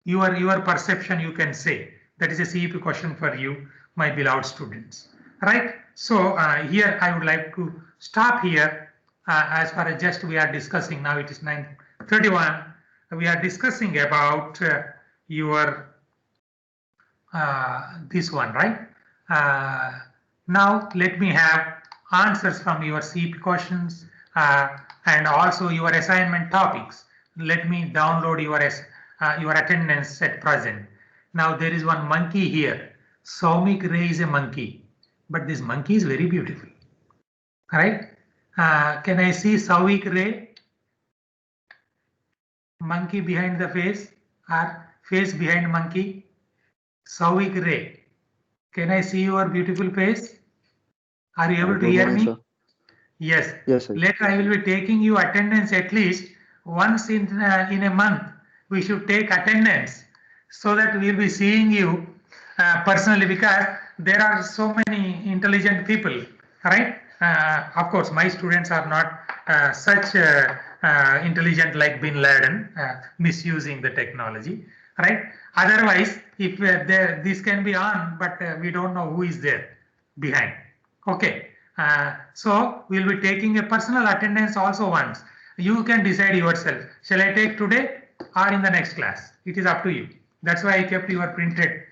your perception, you can say. That is a CEP question for you, my beloved students. Right? So here I would like to stop here as far as just we are discussing. Now it is 9:31. We are discussing about your this one, right? Now let me have answers from your CP questions and also your assignment topics. Let me download your attendance at present. Now there is one monkey here. Soumik Ray is a monkey, but this monkey is very beautiful, right? Can I see Soumik Ray? Monkey behind the face or face behind monkey? Soumik Ray. Can I see your beautiful face? Are you able to hear me? Sir. Yes. Yes, sir. Later I will be taking you attendance at least once in a month. We should take attendance so that we will be seeing you personally, because there are so many intelligent people, right? Of course, my students are not such intelligent like Bin Laden, misusing the technology, right? Otherwise, if this can be on, but we don't know who is there behind. Okay, so we'll be taking a personal attendance also once. You can decide yourself. Shall I take today or in the next class? It is up to you. That's why I kept your printed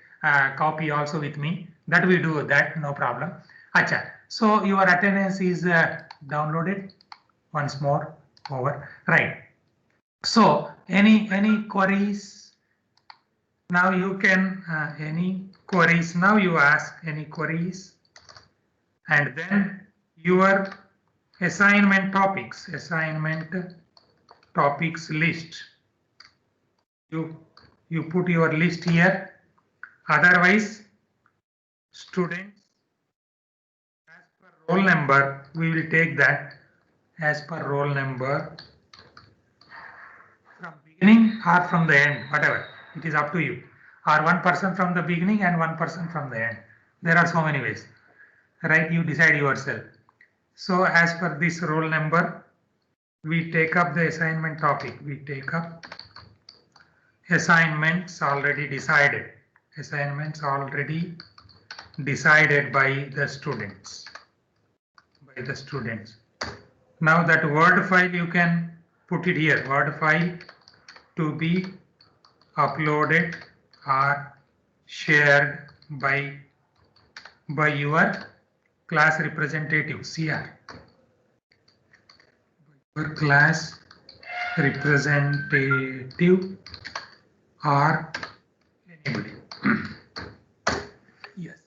copy also with me. That we do that, no problem. Acha. So your attendance is downloaded once more over. Right. So any queries? Now you can any queries. Now you ask any queries, and then your assignment topics list. You put your list here. Otherwise, students, as per roll number, we will take that as per roll number from beginning or from the end, whatever. It is up to you. Or one person from the beginning and one person from the end. There are so many ways, right? You decide yourself. So as per this roll number, we take up the assignment topic. We take up assignments already decided. Assignments already decided by the students. Now that Word file, you can put it here. Word file to be uploaded or shared by your class representative, CR. Your class representative or anybody. Yes.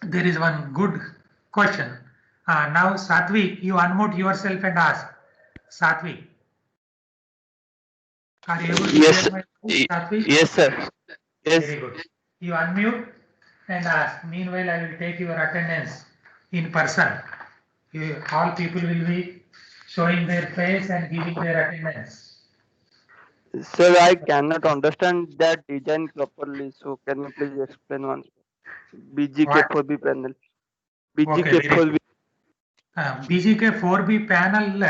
There is one good question. Now, Satvik, you unmute yourself and ask. Satvik. Are you able to Yes, hear my voice, Satvik? yes, sir. Yes. Very good. You unmute and ask. Meanwhile, I will take your attendance in person. All people will be showing their face and giving their attendance. Sir, I cannot understand that design properly. So can you please explain once? BGK4B panel. BGK4B. BGK4B panel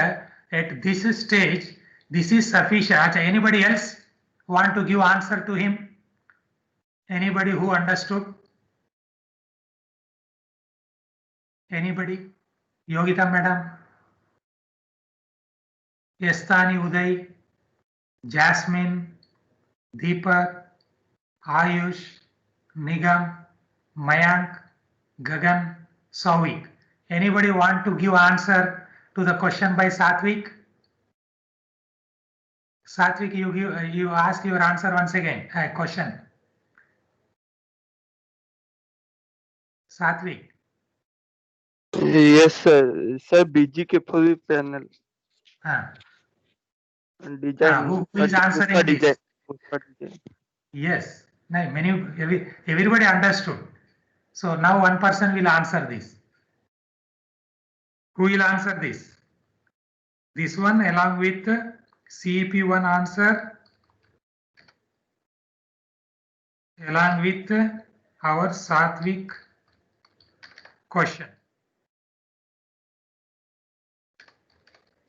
at this stage, this is sufficient. Anybody else want to give answer to him? Anybody who understood? Anybody? Yogita madam? Yastani Uday? Jasmine? Deepak? Ayush? Nigam? Mayank? Gagan? Souvik? Anybody want to give answer to the question by Satvik? Satvik, you ask your answer once again. Question. Satvik. Yes, sir. Sir, BGK4B panel. Design. Who is answering this? Yes. Everybody understood. So now one person will answer this. Who will answer this? This one along with CEP1 answer, along with our Satvik question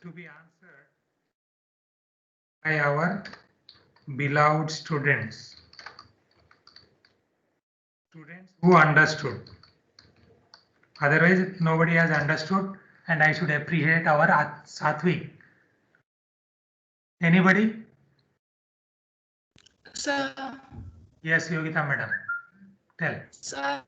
to be answered by our beloved students. Students who understood. Otherwise, nobody has understood, and I should appreciate our Satvik. Anybody? Sir, Yes, Yogita madam. Tell. sir,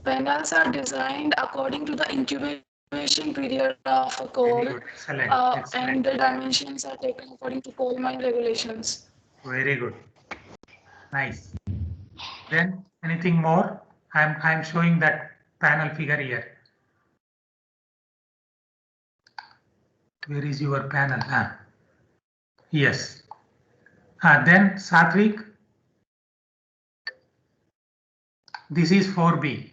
panels are designed according to the incubation period of a Very coal, good. Excellent. and Excellent. the dimensions are taken according to coal mine regulations. Very good. Nice. Then anything more? I'm showing that panel figure here. Where is your panel? Yes. Then Satvik, this is 4B.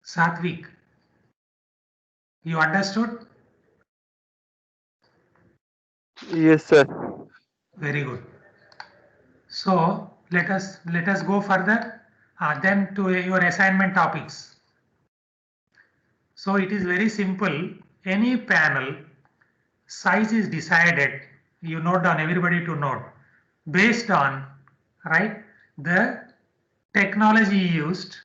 Satvik, you understood? Yes, sir. Very good. So let us go further. Then to your assignment topics. So it is very simple. Any panel size is decided. You note down, everybody to note, based on, right, the technology used,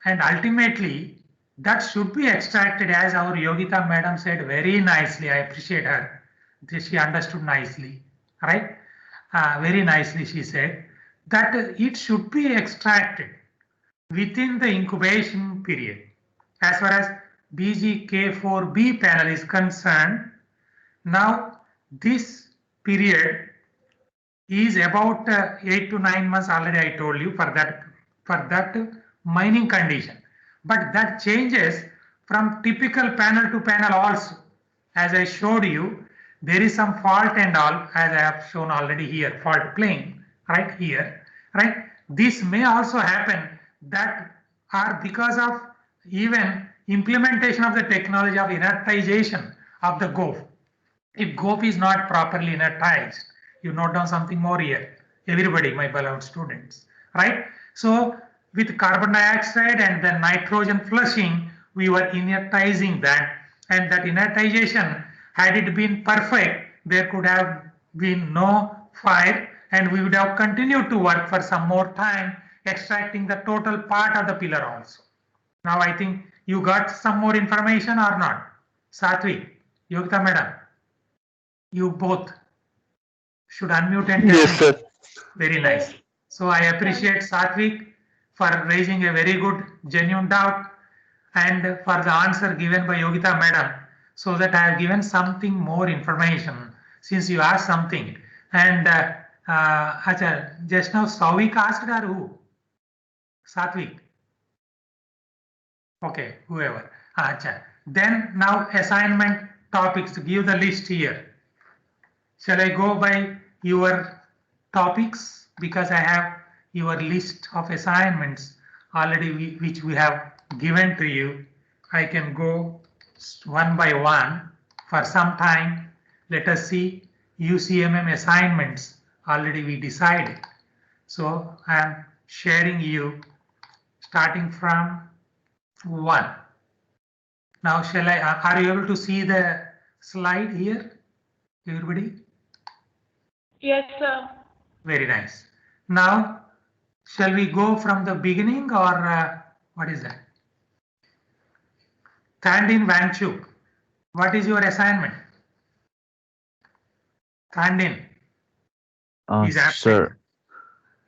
and ultimately that should be extracted, as our Yogita madam said very nicely. I appreciate her. She understood nicely, right? Very nicely she said that it should be extracted within the incubation period. As far as BGK4B panel is concerned, now this period is about 8 to 9 months. Already I told you for that mining condition, but that changes from typical panel to panel also. As I showed you, there is some fault and all, as I have shown already here, fault plane right here, right? This may also happen that are because of even implementation of the technology of inertization of the GOF. If GOP is not properly inertized, you note down something more here. Everybody, my beloved students, right? So with carbon dioxide and then nitrogen flushing, we were inertizing that, and that inertization, had it been perfect, there could have been no fire, and we would have continued to work for some more time, extracting the total part of the pillar also. Now I think you got some more information or not? Satvik, Yogita madam, you both should unmute and tell Yes, me. sir. Very nice. So I appreciate Satvik for raising a very good, genuine doubt, and for the answer given by Yogita madam, so that I have given something more information since you asked something. And Acha, just now Sauvik asked or who? Satvik. Okay, whoever. Acha. Then now assignment topics, give the list here. Shall I go by your topics, because I have your list of assignments already which we have given to you. I can go one by one for some time. Let us see UCMM assignments already we decided. So I am sharing you starting from 1. Now shall I, are you able to see the slide here, everybody? Yes, sir. Very nice. Now, shall we go from the beginning, or what is that? Thandin Wangchuk, what is your assignment? Thandin is absent. Sir.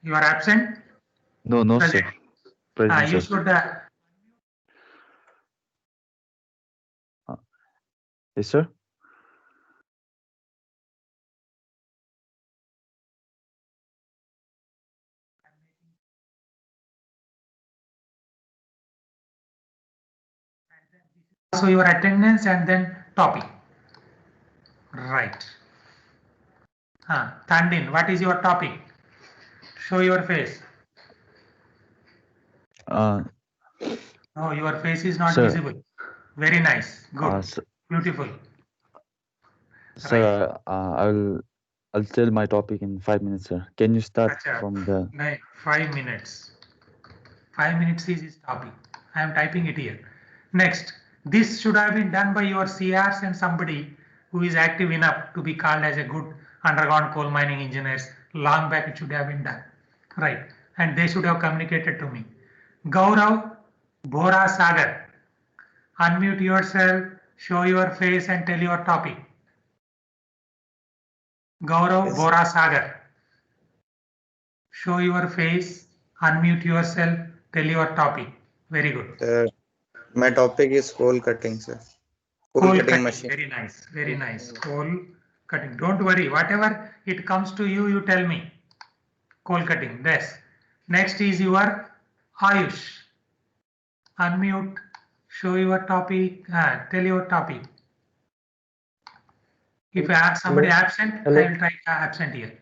You are absent? No, Present. sir. Present, You sir. should. Yes, sir. Also your attendance and then topic. Right. Thandin, what is your topic? Show your face. No, your face is not Sir. visible. Very nice. Good. Sir, Beautiful. sir, I'll tell my topic in 5 minutes, sir. Can you start Achha, from the... 5 minutes. 5 minutes is his topic. I am typing it here. Next, this should have been done by your CRs and somebody who is active enough to be called as a good underground coal mining engineers. Long back it should have been done. Right. And they should have communicated to me. Gaurav Bhora Sagar. Unmute yourself, show your face and tell your topic. Gaurav Yes. Bhora Sagar. Show your face, unmute yourself, tell your topic. Very good. My topic is coal cutting, sir. Coal cutting machine. Very nice, very nice. Coal cutting. Don't worry, whatever it comes to you, you tell me. Coal cutting. Yes. Next is your Ayush. Unmute, show your topic, tell your topic. If I have somebody absent, Hello. I will try absent here.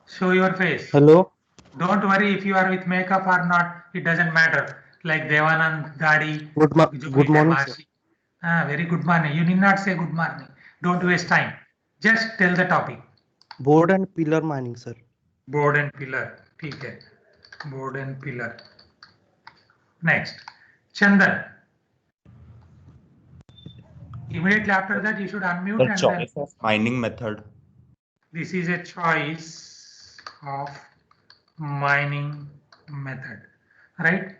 Show your face. Hello. Don't worry if you are with makeup or not, it doesn't matter. Like Devanand, Gadi, Good morning, sir. Very good morning. You need not say good morning. Don't waste time. Just tell the topic. Board and pillar mining, sir. Board and pillar. Okay. Board and pillar. Next. Chandan. Immediately after that, you should unmute The and choice then of mining method. this is a choice of mining method, right?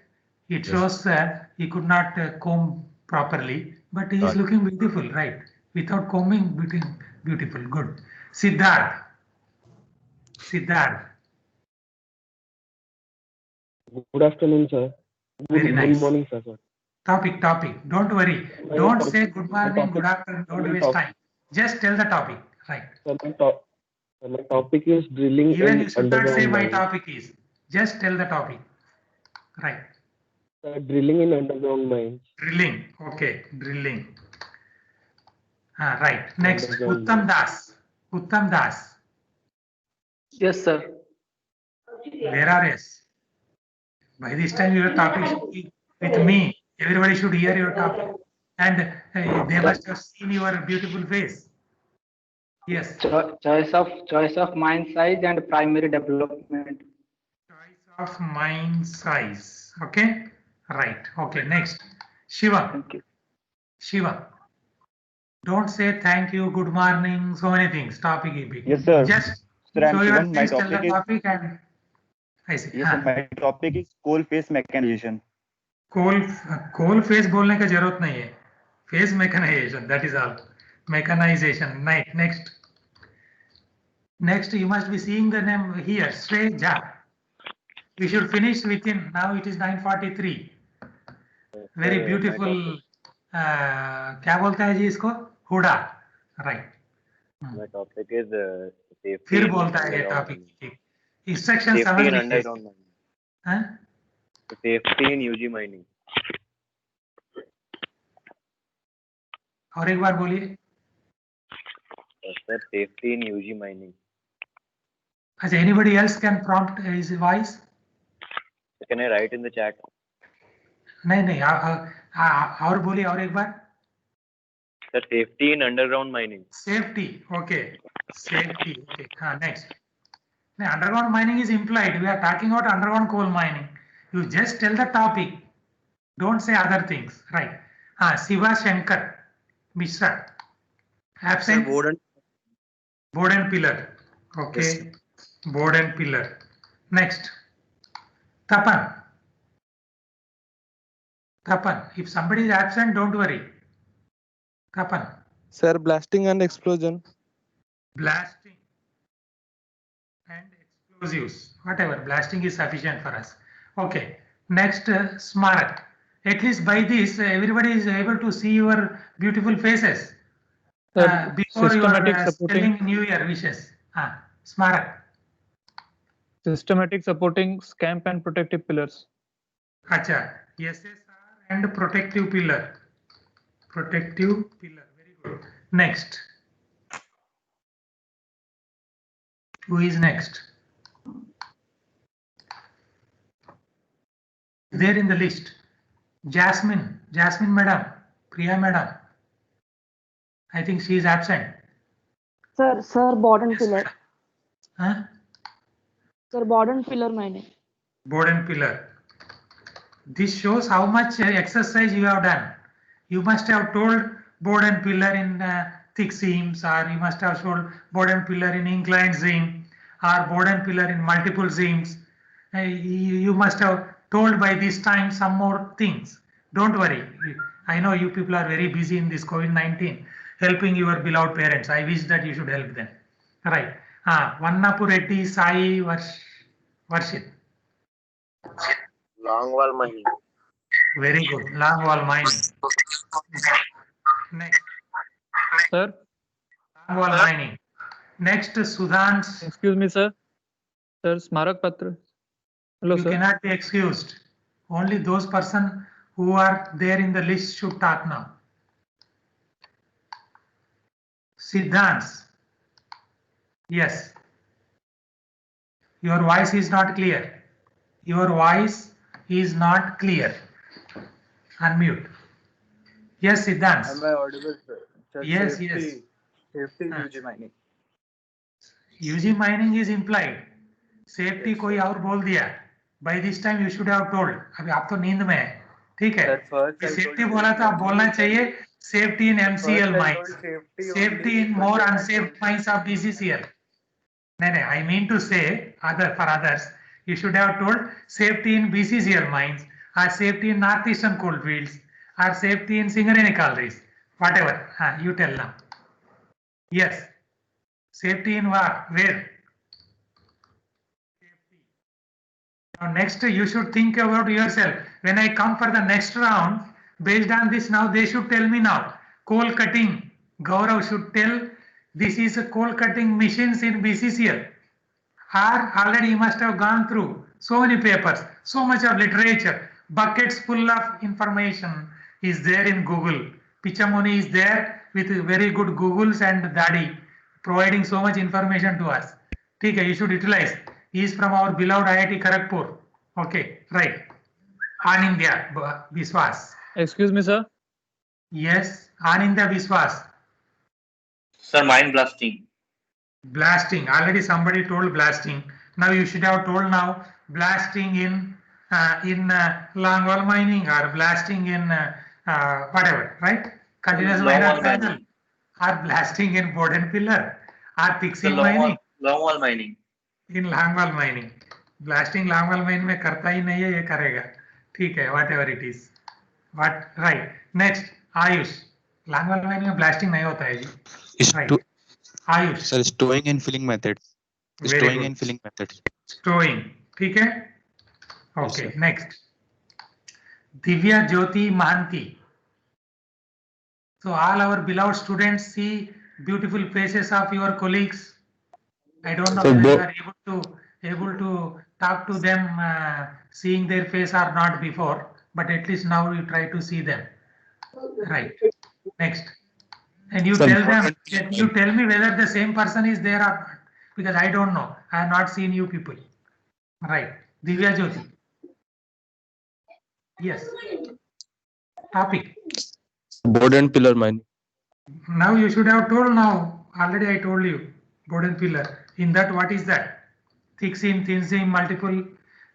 It shows that he could not comb properly, but he is Right. looking beautiful, right? Without combing, beautiful, good. Siddharth. Good afternoon, sir. Very nice. Good morning, sir. Topic. Don't worry. Don't say good morning, good afternoon. Don't waste time. Just tell the topic, right? My topic is drilling Even in you should not say underground my mines. topic is. Just tell the topic, right? Drilling in underground mines. Drilling. Okay, drilling. Right. Next, Underground Uttam Das. Uttam Das. Yes, sir. Where are you? By this time, your topic should be with me. Everybody should hear your topic. And they must have seen your beautiful face. Yes. Choice of mine size and primary development. Choice of mine size. Okay. Right. Okay. Next. Shiva. Thank you. Shiva. Don't say thank you, good morning, so many things. Topic is Yes, sir. Just Sir, I'm show your Shivan. My face, tell the topic is topic and I see. yes, sir. My topic is coal face mechanization. Coal face बोलने का जरूरत नहीं है. Face mechanization, that is all. Mechanization. Next, you must be seeing the name here, Shreja. We should finish within, now it is 9:43. Very beautiful, क्या बोलता है जी इसको? Hooda. Right. My topic is safety. फिर बोलता है ये topic. Instruction Safety समझ in लीजिए. underground mining. हाँ? Safety in UG mining. और एक बार बोलिए. Sir, safety in UG mining. अच्छा, anybody else can prompt his voice? Can I write in the chat? नहीं, और बोलिए और एक बार. Sir, safety in underground mining. Safety, okay. Safety, okay. Next. Now, underground mining is implied. We are talking about underground coal mining. You just tell the topic. Don't say other things, right? Siva Shankar Mishra. Absent. Board and pillar. Okay. Yes. Board and pillar. Next. Tapan. If somebody is absent, don't worry. Tapan. Sir, blasting and explosion. Blasting and explosives, whatever. Blasting is sufficient for us. Okay. Next, Smarak. At least by this, everybody is able to see your beautiful faces before you are spelling New Year wishes. Smarak. Systematic supporting scamp and protective pillars. Acha. SSR and protective pillar. Protective pillar. Very good. Next. Who is next? There in the list. Jasmine madam, Priya madam. I think she is absent. Sir, board and Yes, pillar. madam. Huh? Sir, board and pillar mining. Board and pillar. This shows how much exercise you have done. You must have told board and pillar in thick seams, or you must have told board and pillar in inclined seam, or board and pillar in multiple seams. You must have told by this time some more things. Don't worry. I know you people are very busy in this COVID-19, helping your beloved parents. I wish that you should help them. Right. Vannapu Reddy Sai Varshit. Long wall mining. Very good. Long wall mining. Next. Sir, Long wall mining. Next, Sudhan's. excuse me, sir. Sir, Smarak Patra. Hello, You sir. cannot be excused. Only those persons who are there in the list should talk now. Siddhans. Yes. Your voice is not clear. Your voice is not clear. Unmute. Yes, Siddhans. Am I audible, sir? Yes, safety, yes. Safety UG mining. UG mining is implied. Safety कोई और बोल दिया. By this time you should have told. अभी आप तो नींद में है. ठीक है. Safety बोला तो आप बोलना चाहिए. Safety in MCL mines. Safety in more unsafe mines of BCCL. No, I mean to say for others, you should have told safety in BCCL mines, or safety in northeastern coalfields, or safety in Singareni collieries, whatever. You tell now. Yes. Safety in what? Where? Now next, you should think about yourself. When I come for the next round, based on this now, they should tell me now. Coal cutting. Gaurav should tell this is a coal cutting machines in BCCL. Or already you must have gone through so many papers, so much of literature, buckets full of information is there in Google. Pichamoni is there with very good Googles and Dadi providing so much information to us. Okay, you should utilize. He is from our beloved IIT Kharagpur. Okay, right. Anindya Biswas. Excuse me, sir. Yes, Anindya Biswas. Sir, mine blasting. Blasting. Already somebody told blasting. Now you should have told now blasting in long wall mining, or blasting in whatever, right? Continuous miner panel, or blasting in board and pillar, or fixing mining. Long wall mining. In long wall mining. Blasting long wall mining में करता ही नहीं है, ये करेगा. ठीक है, whatever it is. What right? Next, Ayush. Long wall mining में blasting नहीं होता है जी. Right. Ayush. Sir, stowing and filling method. Very Stowing good. and filling method. Stowing. ठीक है. Okay. Yes, Next. Divya Jyoti Mahanti. So all our beloved students see beautiful faces of your colleagues. I don't know whether you are able to talk to them, seeing their face or not before, but at least now you try to see them. Right. Next. And you tell them, you tell me whether the same person is there or not, because I don't know. I have not seen you people. Right. Divya Jyoti. Yes. Topic. Board and pillar mining. Now you should have told now. Already I told you. Board and pillar. In that, what is that? Thick seam, thin seam, multiple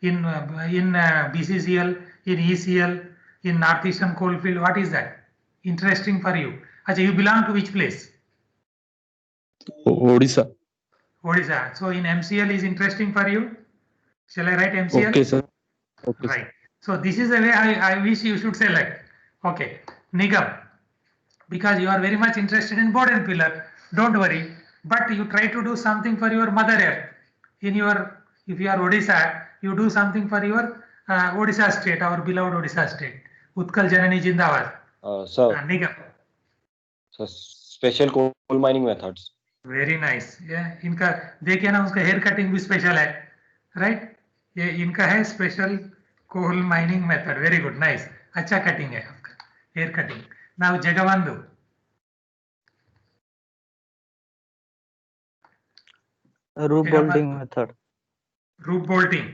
in BCCL, in ECL, in northeastern coalfield. What is that? Interesting for you. Achha, you belong to which place? Odisha. Odisha. So in MCL is interesting for you. Shall I write MCL? Okay, sir. Okay. Right. So this is the way I wish you should select. Okay. Nigam. Because you are very much interested in board and pillar. Don't worry. But you try to do something for your mother earth. In your, if you are Odisha, you do something for your Odisha state, our beloved Odisha state. Utkal Janani Jindabad. Sir, Nigam. so special coal mining methods. Very nice. Yeah, इनका देखिए ना, उसका hair cutting भी special है, right? ये इनका है special coal mining method. Very good, nice. अच्छा कटिंग है आपका, hair cutting. Now Jagabandhu. Roof bolting method. Roof bolting.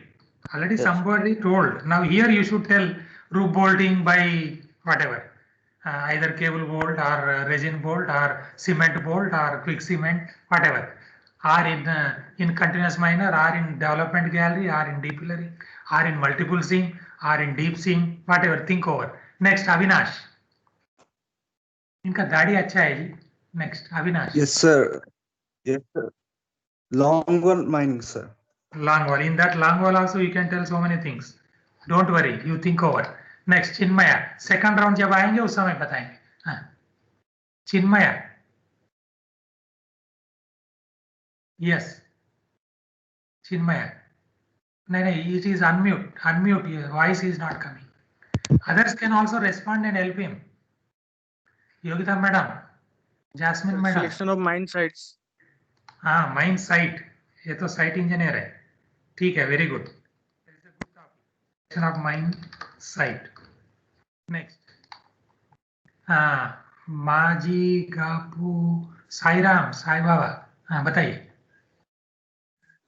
Already Yes. somebody told. Now here you should tell roof bolting by whatever. Either cable bolt or resin bolt or cement bolt or quick cement, whatever. Or in continuous miner, or in development gallery, or in deep pilloring, or in multiple seam, or in deep seeing, whatever, think over. Next, Avinash. इनका दाढ़ी अच्छा है जी. Next, Avinash. Yes, sir. Yes, sir. Long one mining, sir. Long wall. In that long wall also you can tell so many things. Don't worry, you think over. Next, Chinmaya. Second round जब आएंगे उस समय बताएंगे. हाँ. Chinmaya. Yes. Chinmaya. No, it is unmute. Unmute. Your voice is not coming. Others can also respond and help him. Yogita madam. Jasmine madam. Selection of mine sites. हाँ, mine site. ये तो site engineer है. ठीक है, very good. Selection of mine site. Next. हाँ, माजी गापू साईराम साई बाबा. हाँ, बताइए.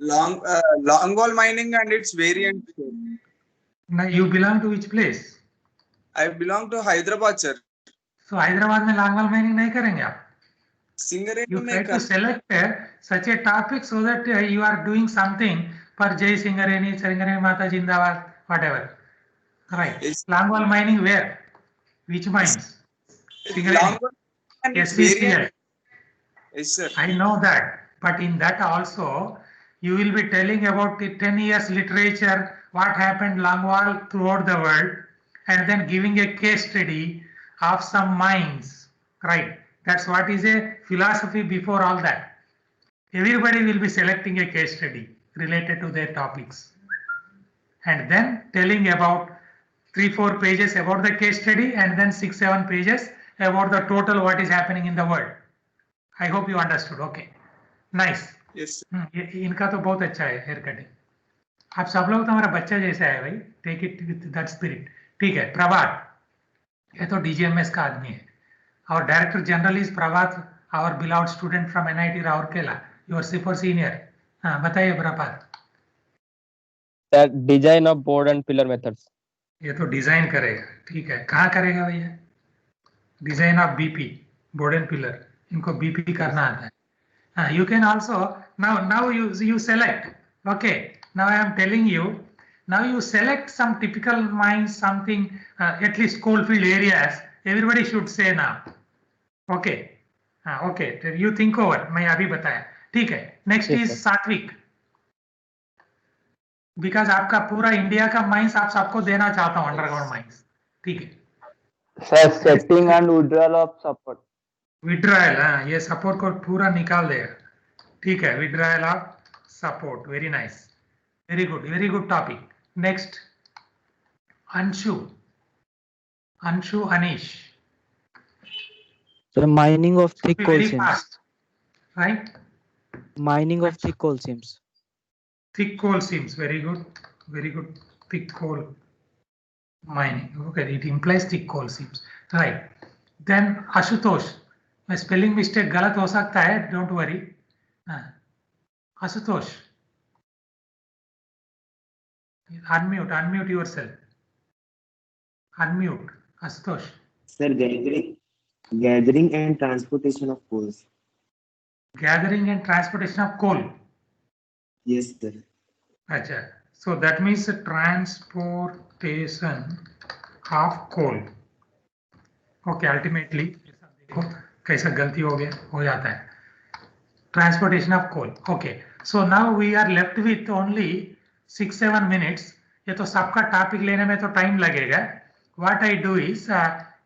Long wall mining and its variant. Now you belong to which place? I belong to Hyderabad, sir. So Hyderabad में long wall mining नहीं करेंगे आप. Singareni You try में to select such a topic so that you are doing something for Jai Singareni, Singareni Mata Jindabad, whatever. Right. Yes. Long wall mining where? Which mines? Long Singareni. wall and its SVCL. variant. Yes, sir. I know that. But in that also, you will be telling about the 10 years literature, what happened long wall throughout the world, and then giving a case study of some mines. Right. That's what is a philosophy before all that. Everybody will be selecting a case study related to their topics and then telling about 3-4 pages about the case study and then 6-7 pages about the total what is happening in the world. I hope you understood. Okay. Nice. Yes, sir. इनका तो बहुत अच्छा है hair cutting. आप सब लोग तो हमारा बच्चा जैसा है भाई. Take it with that spirit. ठीक है. प्रभात, ये तो DGMS का आदमी है. Our Director General is Prabhat, our beloved student from NIT Rourkela. Your super senior. हाँ, बताइए प्रभात. That design of board and pillar methods. ये तो डिजाइन करेगा. ठीक है. कहाँ करेगा भैया? Design of BP, board and pillar. इनको BP करना आता है. You can also now you select. Okay. Now I am telling you. Now you select some typical mines, something at least coalfield areas. Everybody should say now. Okay. Okay. You think over. मैं अभी बताया. ठीक है. Next is सात्विक. Because आपका पूरा India का mines आप सबको देना चाहता हूँ अंडरग्राउंड माइंस. ठीक है. Sir, setting and withdrawal of support. विड्रायल. हाँ, ये सपोर्ट को पूरा निकाल देगा. ठीक है. Withdrawal of support. Very nice. Very good topic. Next, Anshu Anish. So mining of thick coal Very seams. fast, right? Mining of thick coal seams. Thick coal seams. Very good. Thick coal mining. Okay, it implies thick coal seams. Right. Then Ashutosh. मैं spelling mistake गलत हो सकता है. Don't worry. Ashutosh. Unmute yourself. Unmute. Ashutosh. Sir, gathering and transportation of coals. Gathering and transportation of coal. Yes, sir. Acha. So that means transportation of coal. Okay, ultimately देखो कैसा गलती हो गया, हो जाता है. Transportation of coal. Okay. So now we are left with only 6-7 minutes. ये तो सबका टॉपिक लेने में तो टाइम लगेगा. What I do is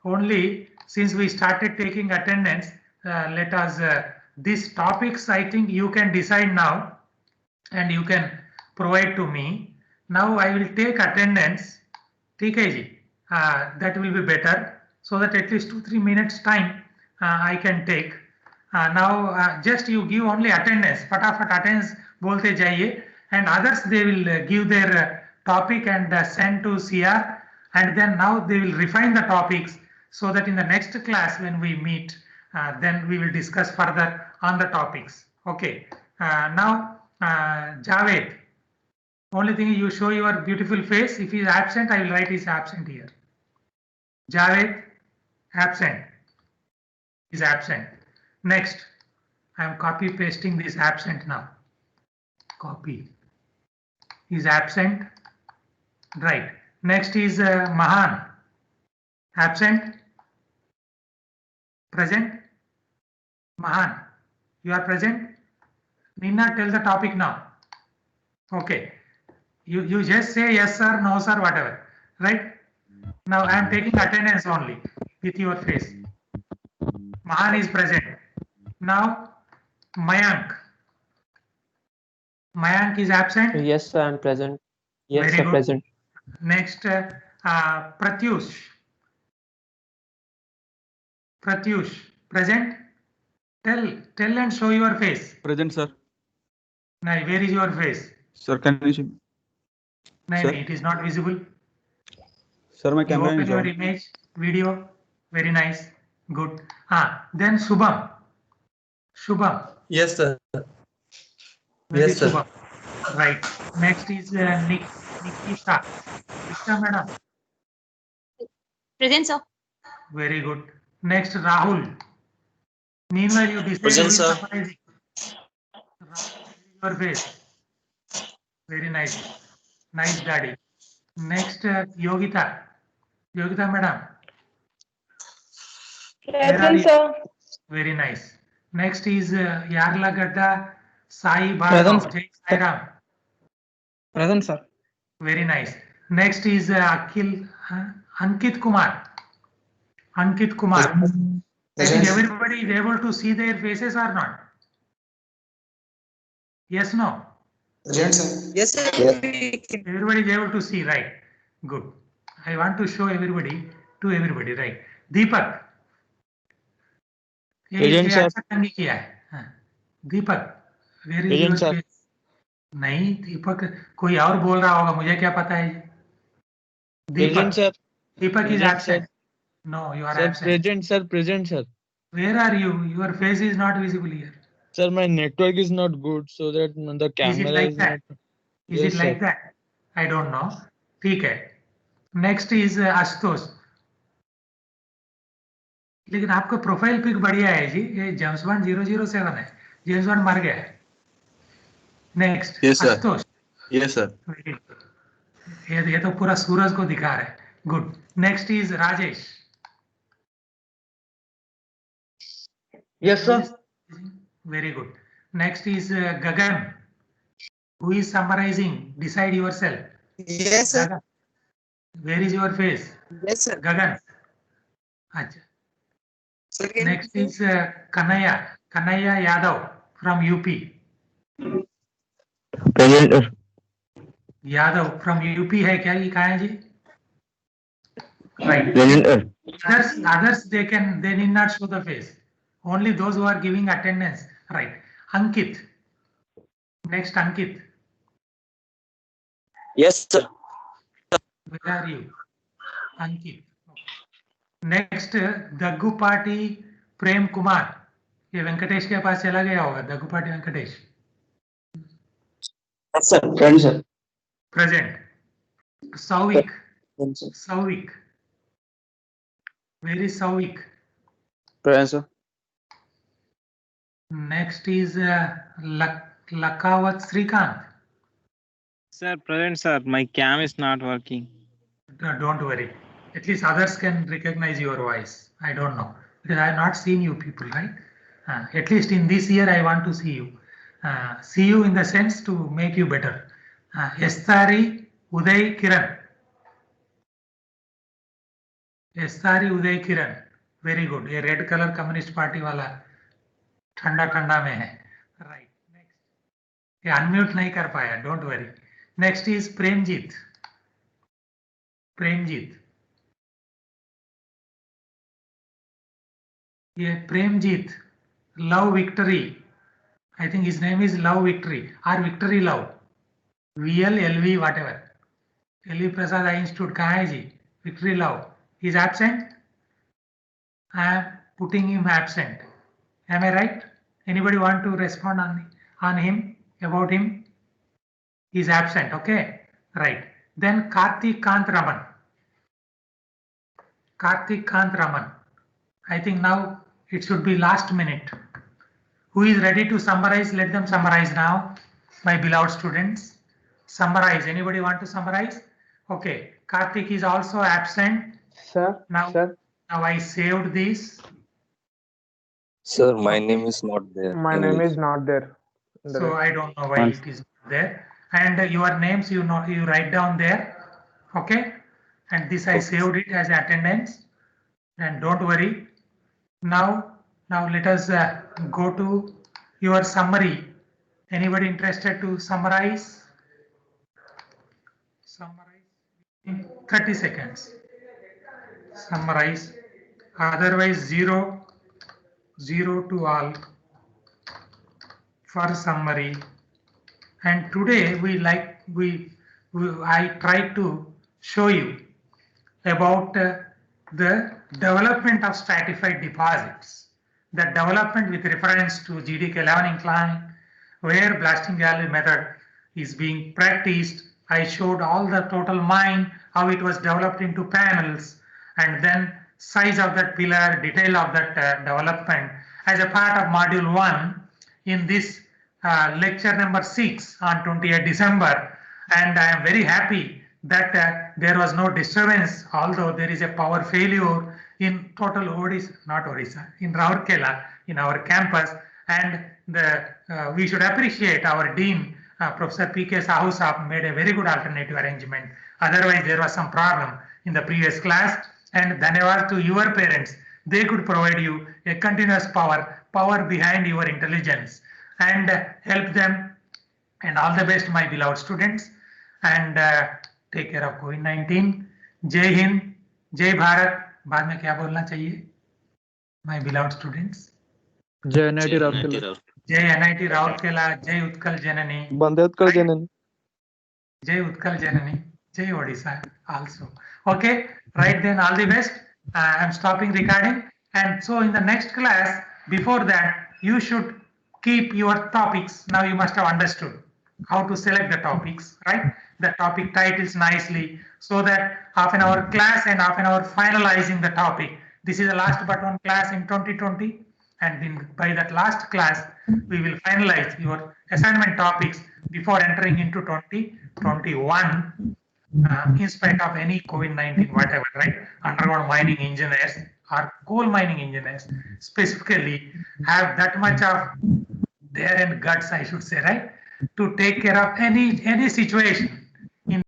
only since we started taking attendance, let us these topics I think you can decide now and you can provide to me. Now I will take attendance. ठीक है जी. That will be better so that at least 2-3 minutes time I can take. Now just you give only attendance. फटाफट attendance बोलते जाइए and others they will give their topic and send to CR, and then now they will refine the topics so that in the next class when we meet then we will discuss further on the topics. Okay. Now Javed, only thing you show your beautiful face. If he is absent, I will write his absent here. Javed, absent. Is absent. Next, I am copy pasting this absent now. Copy. Is absent. Right. Next is Mahan. Absent? Present? Mahan, you are present? Need not tell the topic now. Okay. You just say yes sir, no sir, whatever. Right? Now I am taking attendance only with your face. Mahan is present. Now Mayank. Mayank is absent? Yes, sir, I'm present. Yes, Very sir, good. present. Next, Pratyush. Pratyush, present? Tell and show your face. Present, sir. Now, where is your face? Sir, can you see? No, Sir? it is not visible. Sir, my You camera open is your on. image, video. Very nice. Good. Then Shubham. Shubham. Yes, sir. Where Yes, is sir. Shubham? Right. Next is Nikita. Nikita, madam. Present, sir. Very good. Next, Rahul. Meanwhile, you decide Present, who is sir. summarizing. Rahul, your face. Very nice. Nice, daddy. Next, Yogita. Yogita, madam. Where are Present, you? sir. Very nice. Next is Yarlagadda Sai Present, Bhargav. Jai Sai Ram. Present, sir. Very nice. Next is Ankit Kumar. Ankit Kumar. I think everybody is able to see their faces or not? Yes, no? Present, sir. Yes, sir. Everybody is able to see, right? Good. I want to show everybody, right? Deepak. Present, sir. अच्छा करने किया है. हाँ. दीपक, where is Present, your sir. face? नहीं, दीपक कोई और बोल रहा होगा, मुझे क्या पता है. Present, Deepak. sir. Deepak is Present, absent. No, you are Sir, absent. present, sir. Present, sir. Where are you? Your face is not visible here. Sir, my network is not good, so that the Is it camera like is that? not. Is Yes, it like sir. that? I don't know. ठीक है. Next is Ashutosh. लेकिन आपका profile pic बढ़िया है जी. ये James bond 007 है. James bond मर गया है. Next. Yes, sir. Ashutosh. Yes, sir. Very good. ये तो पूरा सूरज को दिखा रहा है. Good. Next is Rajesh. Yes, sir. Very good. Next is Gagan. Who is summarizing? Decide yourself. Yes, sir. Gagan. Where is your face? Yes, sir. Gagan. Acha. Sir, Next is Kanaya. Kanaya Yadav from UP. Present. Yadav from UP है क्या ये कहाँ है जी? Right. Present. Others they need not show the face. Only those who are giving attendance. Right. Ankit. Next Ankit. Yes, sir. Where are you? Ankit. Next Daggupati Prem Kumar. ये वेंकटेश के पास चला गया होगा. Daggupati Venkatesh. Yes, sir. Present, sir. Present. Sauvik. Present, sir. Sauvik. Where is Sauvik? Present, sir. Next is Lakawat Srikanth. Sir, present, sir. My cam is not working. Don't worry. At least others can recognize your voice. I don't know. Because I have not seen you people, right? At least in this year, I want to see you. See you in the sense to make you better. Estari Uday Kiran. Estari Uday Kiran. Very good. ये red colour communist party वाला ठंडा ठंडा में है. Right. Next. ये unmute नहीं कर पाया. Don't worry. Next is Premjeet. Premjeet. ये Premjeet. Love victory. I think his name is Love Victory or Victory Love. VLLV whatever. LV Prasad Eye Institute कहाँ है जी? Victory Love. He is absent. I am putting him absent. Am I right? Anybody want to respond on him, about him? He is absent. Okay. Right. Then Karthik Kant Raman. Karthik Kant Raman. I think now it should be last minute. Who is ready to summarize? Let them summarize now. My beloved students. Summarize. Anybody want to summarize? Okay, Karthik is also absent. Sir, Now, sir, now I saved this. Sir, my name is not there. my name Anyways. is not there. So I don't know why it is not there. And your names you write down there. Okay. And this I saved it as attendance. And don't worry. Now let us go to your summary. Anybody interested to summarize? Summarize in 30 seconds. Summarize. Otherwise 0 to all for summary. And today I tried to show you about the development of stratified deposits, the development with reference to GDK11 incline, where blasting gallery method is being practiced. I showed all the total mine, how it was developed into panels, and then size of that pillar, detail of that development as a part of module 1 in this lecture number 6 on 28th December. And I am very happy that there was no disturbance, although there is a power failure in total Odisha, in Rourkela, in our campus. And we should appreciate our Dean, Professor P.K. Sahu Saab, made a very good alternative arrangement. Otherwise, there was some problem in the previous class. And dhanyavad to your parents. They could provide you a continuous power behind your intelligence, and help them. And all the best, my beloved students. And take care of COVID-19. Jai Hind, Jai Bharat. बाद में क्या बोलना चाहिए? My beloved students. Jai NIT Rourkela. Jai NIT Rourkela. Jai Utkal Janani. Bande Utkal Janani. Jai Utkal Janani. Jai Odisha also. Okay, right then, all the best. I'm stopping recording. And so in the next class, before that, you should keep your topics. Now you must have understood how to select the topics, right? The topic titles nicely, so that half an hour class and half an hour finalizing the topic. This is the last but one class in 2020. And by that last class, we will finalize your assignment topics before entering into 2021. In spite of any COVID-19, whatever, right? Underground mining engineers or coal mining engineers specifically have that much of dare and guts, I should say, right? To take care of any situation